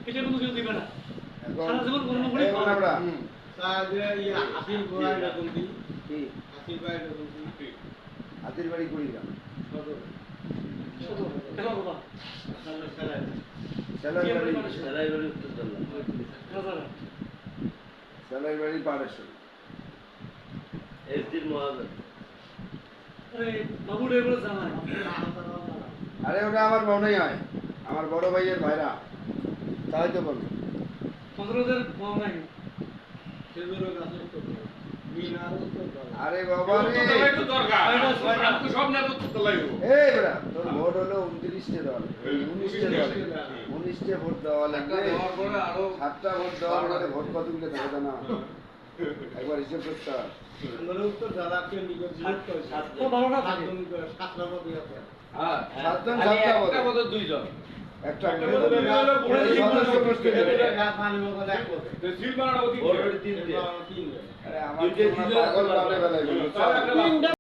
এটা কোনো কেউ দিবে না সারা জীবন কর্ম করে খাওয়া আমরা আসিল গোয়া এরকম দিই কি আসিল গোয়া এরকম দিই হাতির বাড়ি করি না শুধু দেখো বাবা সেলাই বাড়ি সেলাই বাড়ি উত্তর দল্লা রাজারা সেলাই বাড়ি পাড়েশ্বর এসডির মহাজন আরে বাবুরে এগুলো জানাই আরে ওটা আমার মনেই হয় আমার বড় ভাইয়ের ভাইরা তাই তো বলবো পনেরোদের বল নাই সেগুলো গাছের তো মিনার তো আরে বাবা রে এই বেটা তোর ভোট হলো 29টে দল 19টে দল 19টে ভোট দেওয়া লাগবে 7টা ভোট দেওয়ার পরে ভোট কতগুলো থাকে জানা একবার হিসেব করতে হবে আমরা উত্তর দাদাকে নিকট ভোট করে ও বারোটা থাকে। সাতটা ভোট দিয়েছে হ্যাঁ 7 জন 7টা ভোট একটা মতো দুইজন একটা সদস্য গোষ্ঠী নেবে। পানি মতো এক করতে ভোট তিনটে তিন আরে আমার পাগল বানে বেলায়